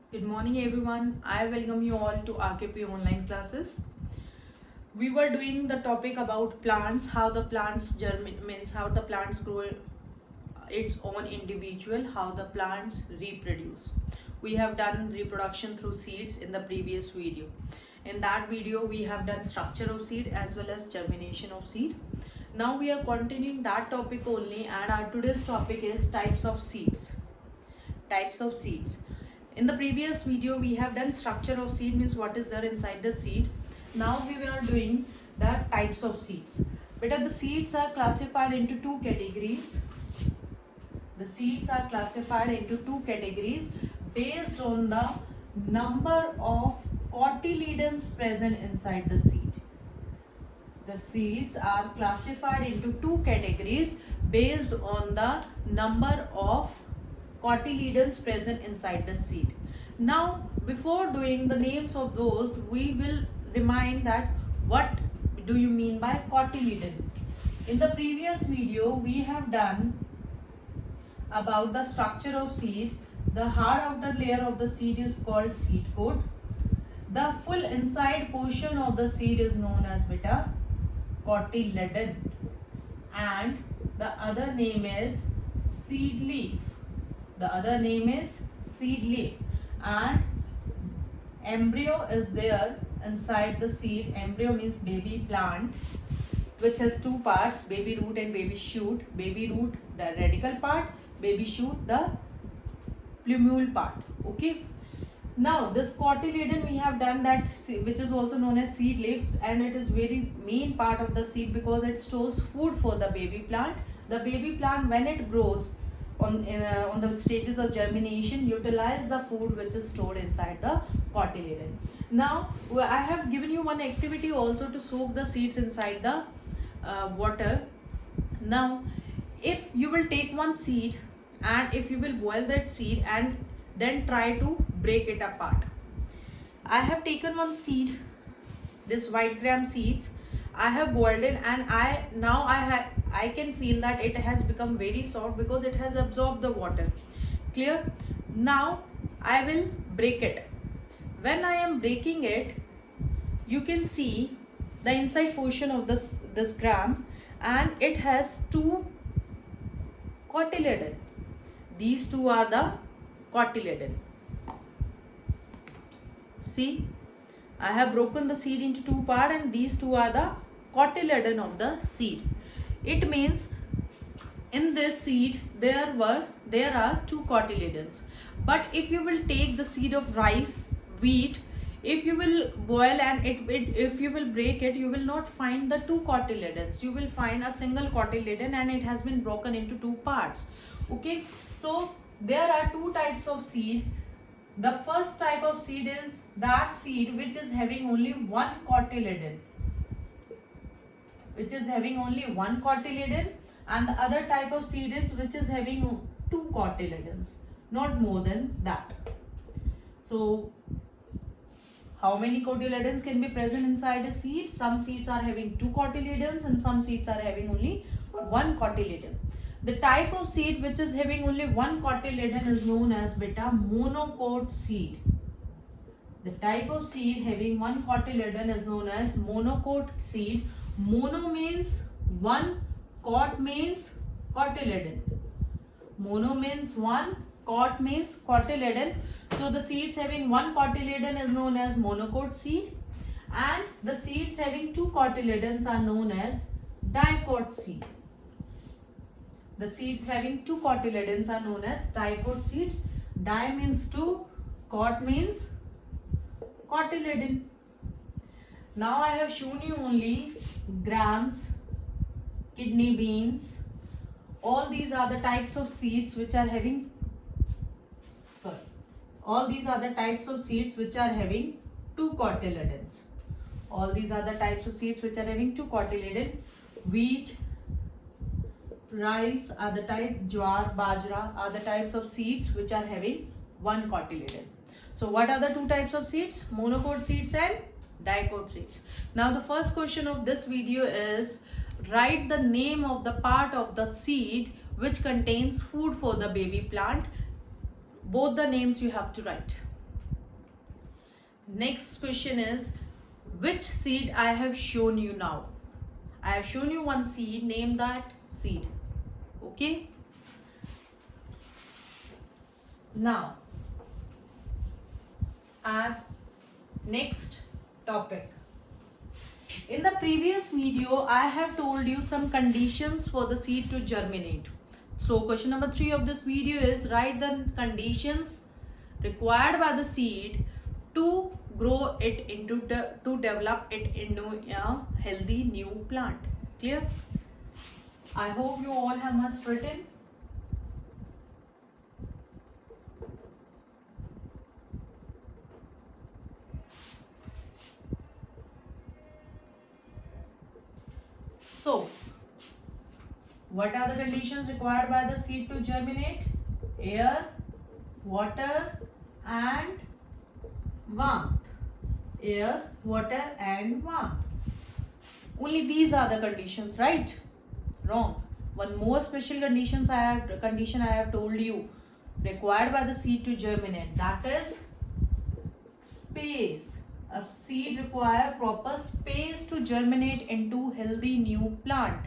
Good morning everyone. I welcome you all to RKP online classes. We were doing the topic about plants, how the plants means how the plants grow its own individual, how the plants reproduce. We have done reproduction through seeds in the previous video. In that video we have done structure of seed as well as germination of seed. Now we are continuing that topic only, and our today's topic is types of seeds. Types of seeds. In the previous video we have done structure of seed, means what is there inside the seed. Now we are doing the types of seeds. But the seeds are classified into two categories. The seeds are classified into two categories based on the number of cotyledons present inside the seed. The seeds are classified into two categories based on the number of cotyledons present inside the seed. Now, before doing the names of those, we will remind that what do you mean by cotyledon. In the previous video, we have done about the structure of seed. The hard outer layer of the seed is called seed coat. The full inside portion of the seed is known as beta cotyledon, and the other name is seed leaf. The other name is seed leaf, and embryo is there inside the seed. Embryo means baby plant, which has two parts, baby root and baby shoot. Baby root the radical part, baby shoot the plumule part. Okay. Now this cotyledon we have done that, which is also known as seed leaf, and it is very main part of the seed because it stores food for the baby plant. The baby plant, when it grows on the stages of germination, utilize the food which is stored inside the cotyledon. Now I have given you one activity also to soak the seeds inside the water. Now if you will take one seed and if you will boil that seed and then try to break it apart. I have taken one seed, this white gram seeds. I have boiled it, and I can feel that it has become very soft because it has absorbed the water. Clear? Now I will break it. When I am breaking it, you can see the inside portion of this gram, and it has two cotyledon. These two are the cotyledon. See, I have broken the seed into two parts, and these two are the cotyledon of the seed. It means in this seed there are two cotyledons. But if you will take the seed of rice, wheat, if you will boil and if you will break it, you will not find the two cotyledons. You will find a single cotyledon, and it has been broken into two parts. Okay, so there are two types of seed. The first type of seed is that seed which is having only one cotyledon, and the other type of seed is which is having two cotyledons, not more than that. So how many cotyledons can be present inside a seed? Some seeds are having two cotyledons and some seeds are having only one cotyledon. The type of seed which is having only one cotyledon is known as beta monocot seed. The type of seed having one cotyledon is known as monocot seed. Mono means one, cot means cotyledon. Mono means one, cot means cotyledon. So the seeds having one cotyledon is known as monocot seed, and the seeds having two cotyledons are known as dicot seed. The seeds having two cotyledons are known as dicot seeds. Di means two, cot means cotyledon. Now I have shown you only grams, kidney beans. All these are the types of seeds which are having all these are the types of seeds which are having two cotyledons. All these are the types of seeds which are having two cotyledons. Wheat, rice are the type, jowar, bajra are the types of seeds which are having one cotyledon. So what are the two types of seeds? Monocot seeds and dicot seeds. Now the first question of this video is, write the name of the part of the seed which contains food for the baby plant. Both the names you have to write. Next question is, which seed I have shown you now? I have shown you one seed, name that seed. Okay. Now, our next topic. In the previous video, I have told you some conditions for the seed to germinate. So question number 3 of this video is, write the conditions required by the seed to grow it into to develop it into a healthy new plant. Clear? I hope you all have must written. So, what are the conditions required by the seed to germinate? Air, water and warmth. Air, water and warmth. Only these are the conditions, right? Wrong. One more special condition I have told you required by the seed to germinate, that is space. A seed require proper space to germinate into healthy new plant.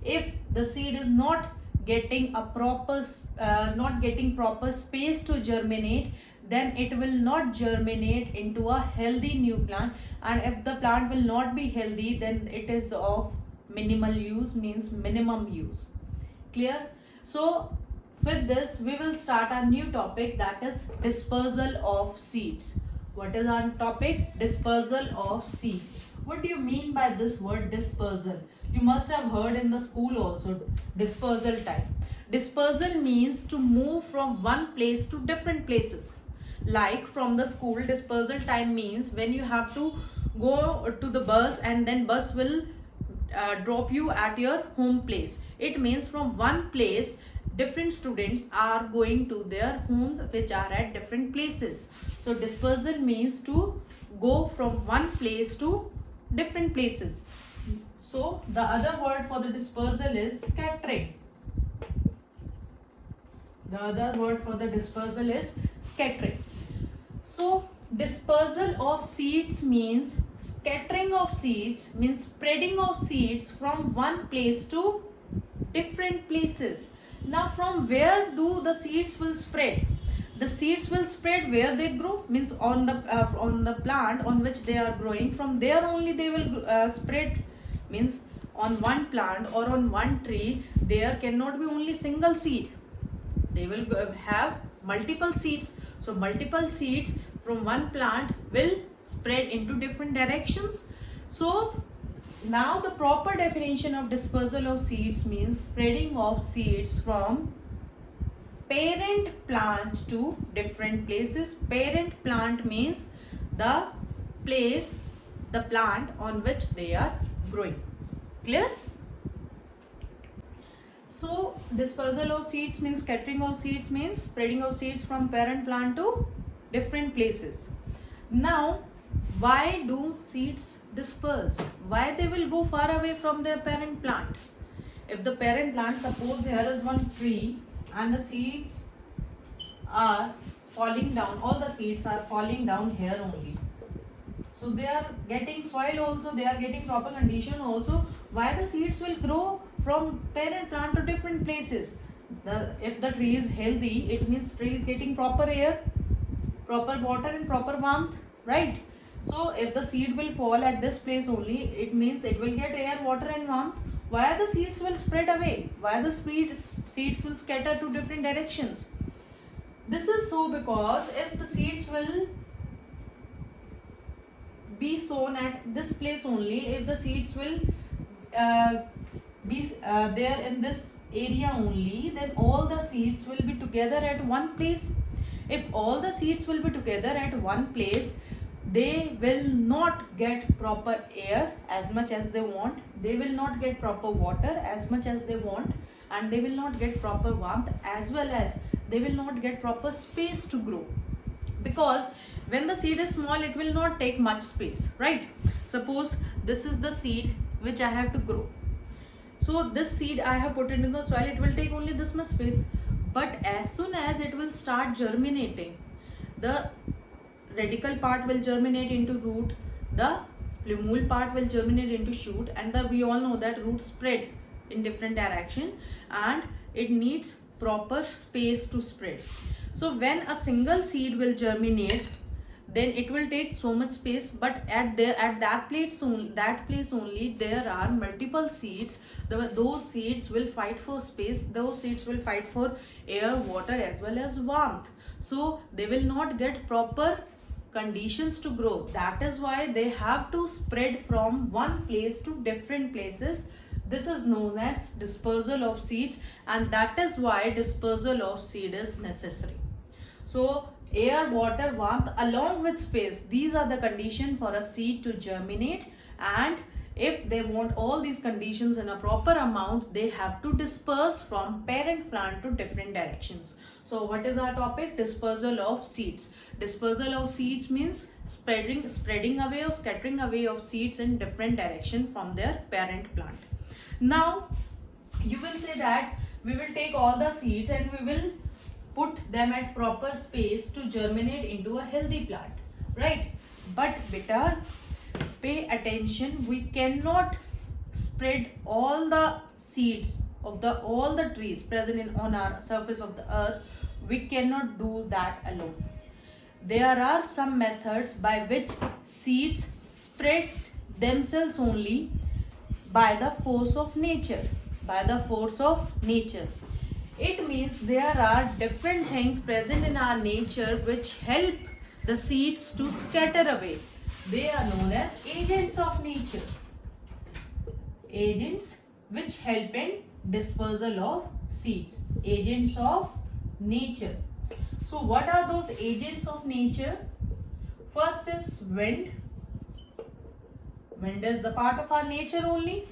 If the seed is not getting proper space to germinate, then it will not germinate into a healthy new plant, and if the plant will not be healthy, then it is of minimal use, means minimum use. Clear? So with this we will start a new topic, that is dispersal of seeds. What is our topic? Dispersal of seeds. What do you mean by this word dispersal? You must have heard in the school also, dispersal type. Dispersal means to move from one place to different places. Like from the school, dispersal time means when you have to go to the bus and then bus will drop you at your home place. It means from one place different students are going to their homes which are at different places. So dispersal means to go from one place to different places. So the other word for the dispersal is scattering. The other word for the dispersal is scattering. So dispersal of seeds means scattering of seeds, means spreading of seeds from one place to different places. Now from where do the seeds will spread? The seeds will spread where they grow, means on the plant on which they are growing. From there only they will spread, means on one plant or on one tree there cannot be only single seed. They will have multiple seeds. So multiple seeds from one plant will spread into different directions. So now the proper definition of dispersal of seeds means spreading of seeds from parent plant to different places. Parent plant means the place, the plant on which they are growing. Clear? So dispersal of seeds means scattering of seeds, means spreading of seeds from parent plant to different places. Now why do seeds disperse? Why they will go far away from their parent plant? If the parent plant, suppose here is one tree and the seeds are falling down, all the seeds are falling down here only. So they are getting soil also, they are getting proper condition also. Why the seeds will grow from parent plant to different places? If the tree is healthy, it means tree is getting proper air, proper water and proper warmth, right? So if the seed will fall at this place only, it means it will get air, water and warmth. Why the seeds will spread away? Why the seeds will scatter to different directions? This is so because if the seeds will be sown at this place only, if the seeds will be there in this area only, then all the seeds will be together at one place. If all the seeds will be together at one place, they will not get proper air as much as they want, they will not get proper water as much as they want, and they will not get proper warmth, as well as they will not get proper space to grow. Because when the seed is small, it will not take much space, right? Suppose this is the seed which I have to grow. So this seed I have put into the soil, it will take only this much space. But as soon as it will start germinating, the radical part will germinate into root, the plumule part will germinate into shoot, and we all know that roots spread in different direction and it needs proper space to spread. So when a single seed will germinate, then it will take so much space, but at that place only there are multiple seeds. Those seeds will fight for space, those seeds will fight for air, water as well as warmth, so they will not get proper conditions to grow. That is why they have to spread from one place to different places. This is known as dispersal of seeds, and that is why dispersal of seed is necessary. So air, water, warmth along with space, these are the conditions for a seed to germinate, and if they want all these conditions in a proper amount, they have to disperse from parent plant to different directions. So what is our topic? Dispersal of seeds. Dispersal of seeds means spreading away or scattering away of seeds in different direction from their parent plant. Now you will say that we will take all the seeds and we will put them at proper space to germinate into a healthy plant, right? But beta, pay attention, we cannot spread all the seeds of all the trees present on our surface of the earth. We cannot do that alone. There are some methods by which seeds spread themselves only by the force of nature. By the force of nature. It means there are different things present in our nature which help the seeds to scatter away. They are known as agents of nature. Agents which help in dispersal of seeds. Agents of nature. So what are those agents of nature? First is wind. Wind is the part of our nature only.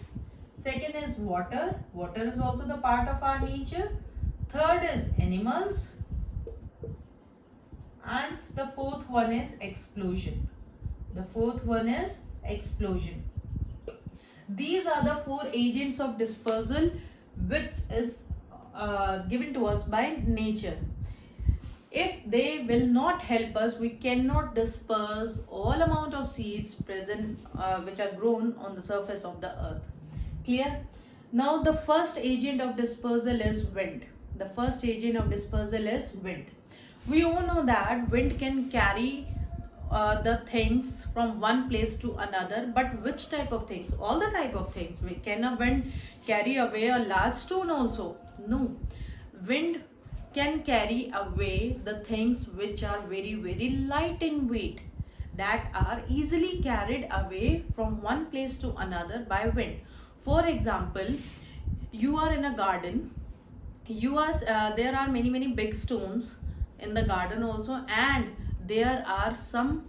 Second is water. Water is also the part of our nature. Third is animals. And the fourth one is explosion. The fourth one is explosion. These are the four agents of dispersal which is given to us by nature. If they will not help us, we cannot disperse all amount of seeds present which are grown on the surface of the earth. Clear? Now the first agent of dispersal is wind. The first agent of dispersal is wind. We all know that wind can carry the things from one place to another, but which type of things? All the type of things. Can a wind carry away a large stone also? No. Wind can carry away the things which are very, very light in weight, that are easily carried away from one place to another by wind. For example, you are in a garden. There are many big stones in the garden also, and there are some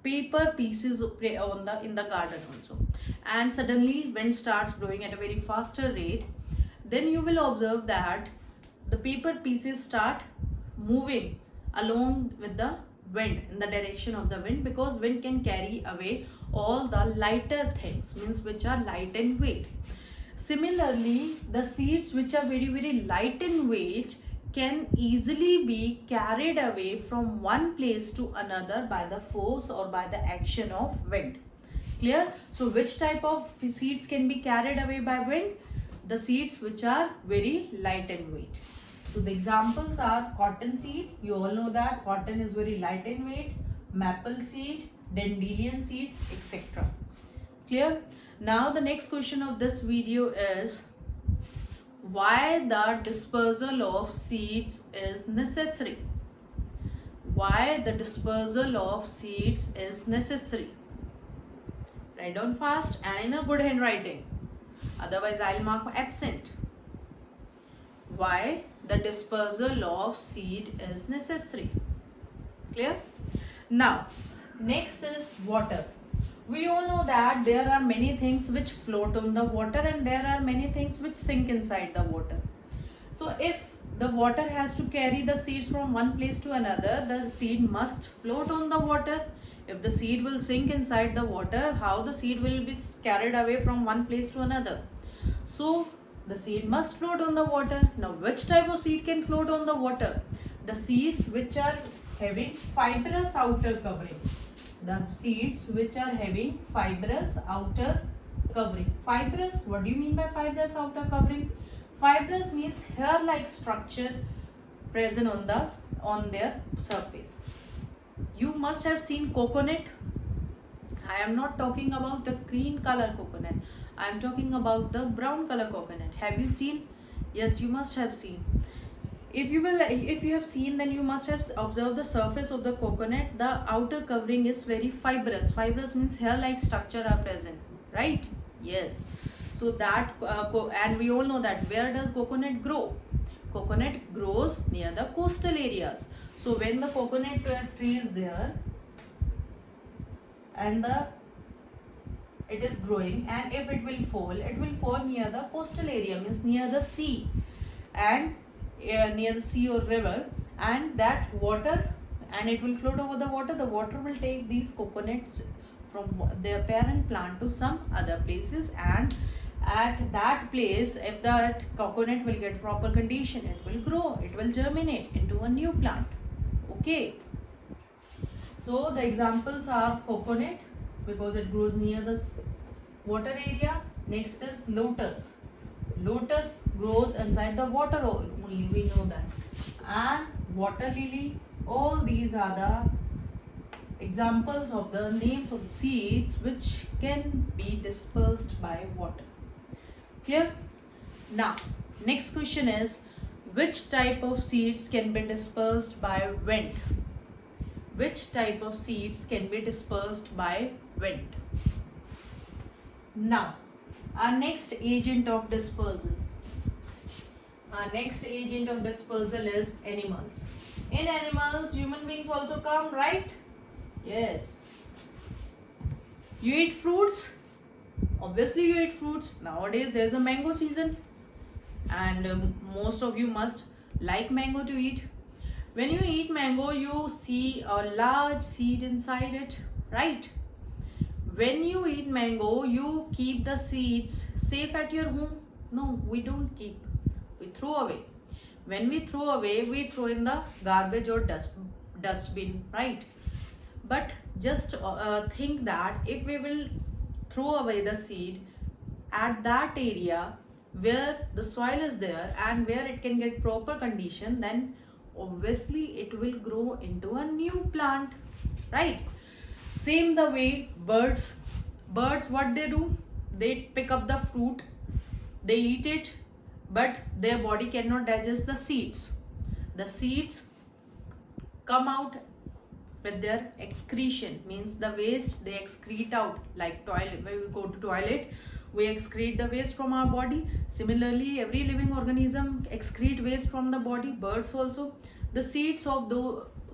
paper pieces in the garden also, and suddenly wind starts blowing at a very faster rate. Then you will observe that the paper pieces start moving along with the wind, in the direction of the wind, because wind can carry away all the lighter things, means which are light in weight. Similarly, the seeds which are very light in weight can easily be carried away from one place to another by the force or by the action of wind. Clear? So which type of seeds can be carried away by wind? The seeds which are very light in weight. So the examples are cotton seed. You all know that cotton is very light in weight. Maple seed, dandelion seeds, etc. Clear? Now the next question of this video is, why the dispersal of seeds is necessary? Why the dispersal of seeds is necessary? Write down fast and in a good handwriting. Otherwise, I'll mark absent. Why the dispersal of seed is necessary? Clear? Now, next is water. We all know that there are many things which float on the water and there are many things which sink inside the water. So if the water has to carry the seeds from one place to another, the seed must float on the water. If the seed will sink inside the water, how the seed will be carried away from one place to another? So the seed must float on the water. Now which type of seed can float on the water? The seeds which are having fibrous outer covering. The seeds which are having fibrous outer covering. Fibrous, what do you mean by fibrous outer covering? Fibrous means hair-like structure present on their surface. You must have seen coconut. I am not talking about the green color coconut. I am talking about the brown color coconut. Have you seen? Yes, you must have seen. If you have seen, then you must have observed the surface of the coconut. The outer covering is very fibrous. Fibrous means hair-like structure are present, right? Yes. So that and we all know that where does coconut grow? Coconut grows near the coastal areas. So when the coconut tree is there and it is growing, and if it will fall near the coastal area, means near the sea, and near the sea or river, and that water, and it will float over the water. The water will take these coconuts from their parent plant to some other places, and at that place, if that coconut will get proper condition, it will grow, it will germinate into a new plant. Okay, so the examples are coconut because it grows near the water area. Next is lotus. Lotus grows inside the water only, we know that. And water lily. All these are the examples of the names of seeds which can be dispersed by water. Clear? Now, next question is, which type of seeds can be dispersed by wind? Which type of seeds can be dispersed by wind? Now, our next agent of dispersal. Our next agent of dispersal is animals. In animals, human beings also come, right? Yes. You eat fruits? Obviously you eat fruits. Nowadays there is a mango season, and most of you must like mango to eat. When you eat mango, you see a large seed inside it, right? When you eat mango, you keep the seeds safe at your home? No, we don't keep. We throw away. When we throw away, we throw in the garbage or dustbin, right? But just think that if we will throw away the seed at that area where the soil is there and where it can get proper condition, then obviously it will grow into a new plant, right? Same the way birds what they do, they pick up the fruit, they eat it, but their body cannot digest the seeds. The seeds come out with their excretion, means the waste they excrete out, like toilet. When we go to toilet, we excrete the waste from our body. Similarly, every living organism excrete waste from the body. Birds also. The seeds of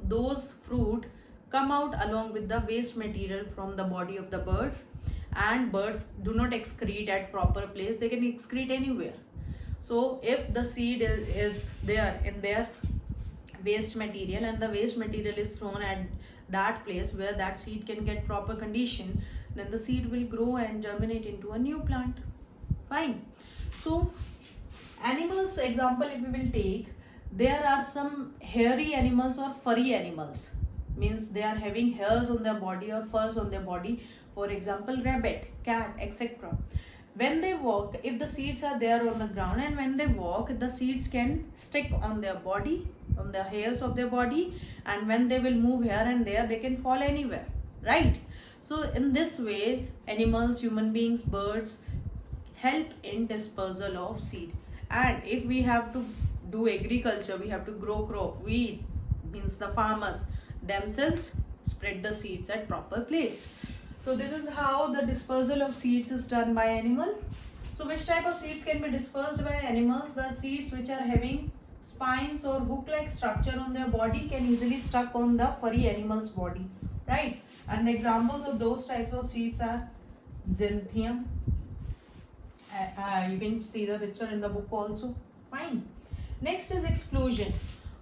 those fruit come out along with the waste material from the body of the birds, and birds do not excrete at proper place, they can excrete anywhere. So if the seed is there in their waste material, and the waste material is thrown at that place where that seed can get proper condition, then the seed will grow and germinate into a new plant. Fine. So animals example, if we will take, there are some hairy animals or furry animals, means they are having hairs on their body or furs on their body. For example, rabbit, cat, etc. When they walk, if the seeds are there on the ground, and when they walk, the seeds can stick on their body, on the hairs of their body, and when they will move here and there, they can fall anywhere, right? So in this way, animals, human beings, birds help in dispersal of seed. And if we have to do agriculture, we have to grow crop, we, means the farmers themselves, spread the seeds at proper place. So this is how the dispersal of seeds is done by animal. So which type of seeds can be dispersed by animals? The seeds which are having spines or hook-like structure on their body can easily stuck on the furry animal's body, right? And the examples of those types of seeds are xanthium. You can see the picture in the book also. Fine. Next is explosion.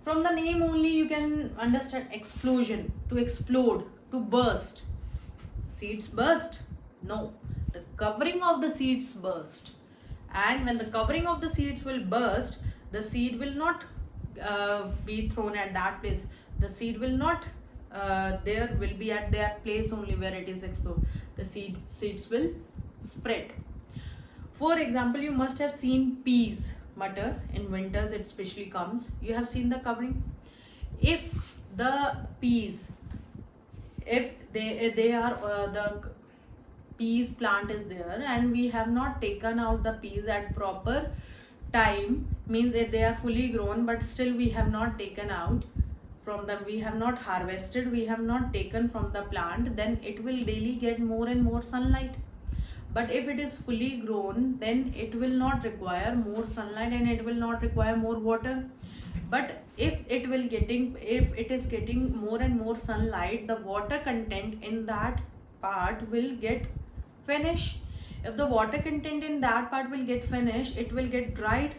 From the name only you can understand explosion, to explode, to burst. Seeds burst? No, the covering of the seeds burst. And when the covering of the seeds will burst, the seed will not be thrown at that place. the seed will not there will be at that place only where it is exposed. The seeds will spread. For example, you must have seen peas butter in winters. It especially comes. You have seen the covering. If the peas, if they are the peas plant is there and we have not taken out the peas at proper time, means if they are fully grown but still we have not taken out from them, we have not harvested, we have not taken from the plant, then it will daily get more and more sunlight. But if it is fully grown, then it will not require more sunlight and it will not require more water. But if it is getting more and more sunlight, the water content in that part will get finished. If the water content in that part will get finished, it will get dried.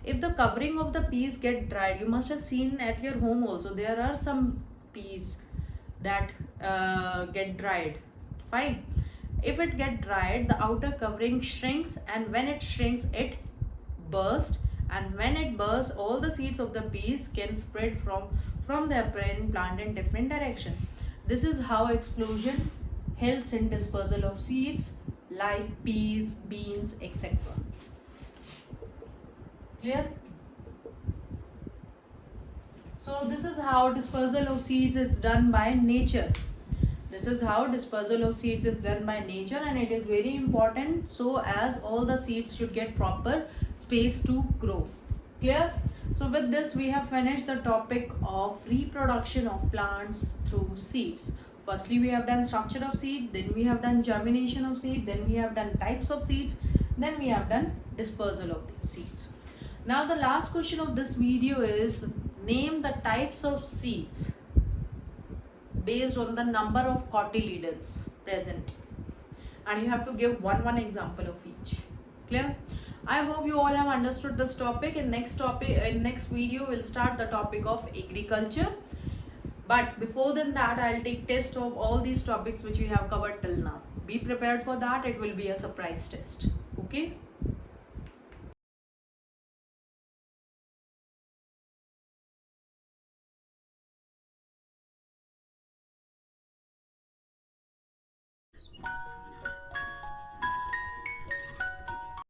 If the covering of the peas get dried, you must have seen at your home also, there are some peas that get dried. Fine. If it get dried, the outer covering shrinks, and when it shrinks, it bursts, and when it bursts, all the seeds of the peas can spread from the parent plant in different direction. This is how explosion helps in dispersal of seeds like peas, beans, etc. Clear? So this is how dispersal of seeds is done by nature. This is how dispersal of seeds is done by nature, and it is very important so as all the seeds should get proper space to grow. Clear? So with this we have finished the topic of reproduction of plants through seeds. Firstly we have done structure of seed, then we have done germination of seed, then we have done types of seeds, then we have done dispersal of the seeds. Now the last question of this video is, name the types of seeds based on the number of cotyledons present, and you have to give one example of each. Clear? I hope you all have understood this topic. In next video we'll start the topic of agriculture, but before that I'll take test of all these topics which we have covered till now. Be prepared for that. It will be a surprise test. Okay.